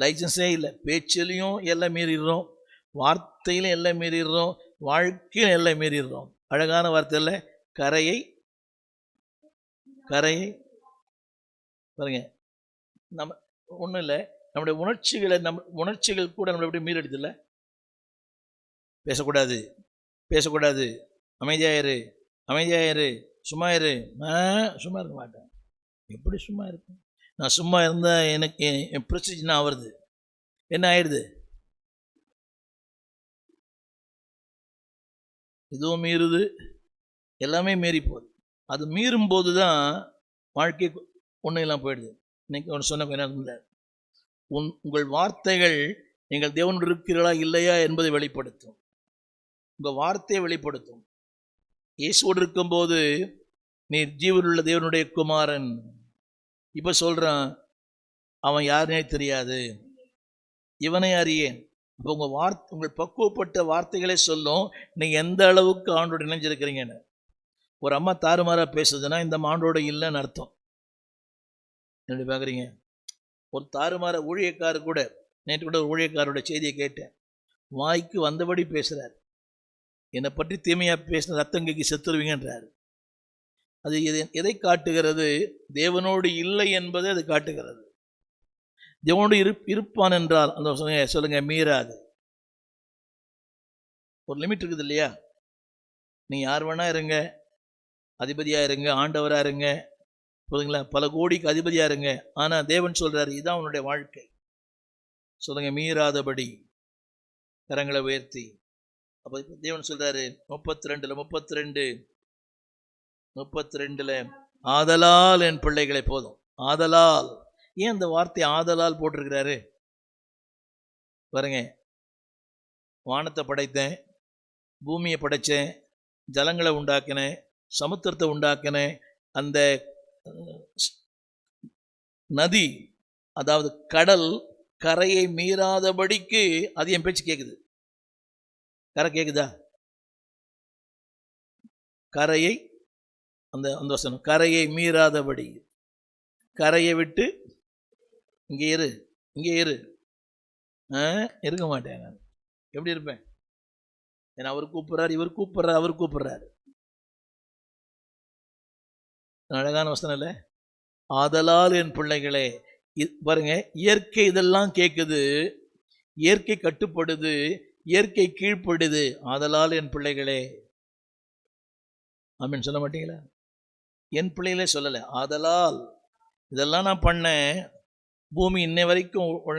லைசன்ஸே இல்லை. பேச்சிலையும் எல்லாம் மீறிடுறோம், வார்த்தையிலும் எல்லாம் மீறிடுறோம், வாழ்க்கையிலும் எல்லாம் மீறிடுறோம். அழகான வார்த்தையில் கரையை பாருங்க. நம்ம ஒன்றும் இல்லை, நம்முடைய உணர்ச்சிகள் கூட நம்மளை எப்படி மீறெடுதில்லை. பேசக்கூடாது, அமைதியாயிரு, சும்மா இரு. சும்மா இருக்க மாட்டேன். எப்படி சும்மா இருக்கும்? நான் சும்மா இருந்தால் எனக்கு என் பிரச்சனை ஆகுறது என்ன ஆயிடுது? இதுவும் மீறுது, எல்லாமே மீறி போகுது. அது மீறும் போது தான் வாழ்க்கை ஒன்றும் இல்லாமல் போயிடுது. இன்னைக்கு ஒன்று சொன்ன என்ன, உங்கள் வார்த்தைகள் நீங்கள் தேவனோடு இருக்கிறீர்களா இல்லையா என்பதை வெளிப்படுத்தும். உங்கள் வார்த்தையை வெளிப்படுத்தும். இயேசுவோடு இருக்கும்போது நீ ஜீவனுள்ள தேவனுடைய குமாரன். இப்போ சொல்கிறான், அவன் யாருனே தெரியாது, இவனை அறியேன். இப்போ உங்கள் பக்குவப்பட்ட வார்த்தைகளே சொல்லும் நீங்கள் எந்த அளவுக்கு ஆண்டோடு இணைஞ்சிருக்கிறீங்கன்னு. ஒரு அம்மா தாறுமாறாக பேசுதுன்னா இந்த ஆண்டோடு இல்லைன்னு அர்த்தம். எப்படி பார்க்குறீங்க? ஒரு தாறுமாற ஊழியக்காரர் கூட, நேற்று கூட ஒரு ஊழியக்காரோட செய்தியை கேட்டேன். வாய்க்கு வந்தபடி பேசுகிறார். என்னை பற்றி தீமையாக பேசின ரத்தங்கைக்கு செத்துருவீங்கன்றார். அது எதை காட்டுகிறது? தேவனோடு இல்லை என்பதை அது காட்டுகிறது. தேவனோடு இருப்பான் என்றால் அந்த சொல்லுங்க மீறாது. ஒரு லிமிட் இருக்குது இல்லையா? நீ யார் வேணா இருங்க, அதிபதியாக இருங்க, ஆண்டவராக இருங்க, புரியுதுங்களா? பல கோடிக்கு அதிபதியாக இருங்க. ஆனால் தேவன் சொல்கிறார், இதுதான் உன்னுடைய வாழ்க்கை. சொல்லுங்க, மீறாதபடி கரங்களை உயர்த்தி. அப்போ தேவன் சொல்கிறாரு 32 ஆதலால் என் பிள்ளைகளை போதும். ஆதலால், ஏன் அந்த வார்த்தை ஆதலால் போட்டிருக்கிறாரு பாருங்க. வானத்தை படைத்தேன், பூமியை படைத்தேன், ஜலங்களை உண்டாக்கினேன், சமுத்திரத்தை உண்டாக்கினேன், அந்த நதி அதாவது கடல் கரையை மீறாதபடிக்கு அது என் பேச்சு கேட்குது. கரை கேட்குதா? கரையை அந்த வசனம், கரையை மீறாதபடி. கரையை விட்டு இங்கே இரு இருக்க மாட்டேன். நான் எப்படி இருப்பேன்? ஏன்னா அவர் கூப்பிட்றாரு, இவர் கூப்பிட்றாரு, அவர் கூப்பிட்றாரு. அழகான வசனம் இல்லை? ஆதலால் என் பிள்ளைகளே. பாருங்க, இயற்கை இதெல்லாம் கேட்குது, இயற்கை கட்டுப்படுது, இயற்கை கீழ்ப்படுது. ஆதலால் என் பிள்ளைகளே. ஆமீன் சொல்ல மாட்டீங்களா? என் பிள்ளைகளே சொல்லலை, ஆதலால் இதெல்லாம் நான் பண்ணேன். பூமி இன்னை வரைக்கும்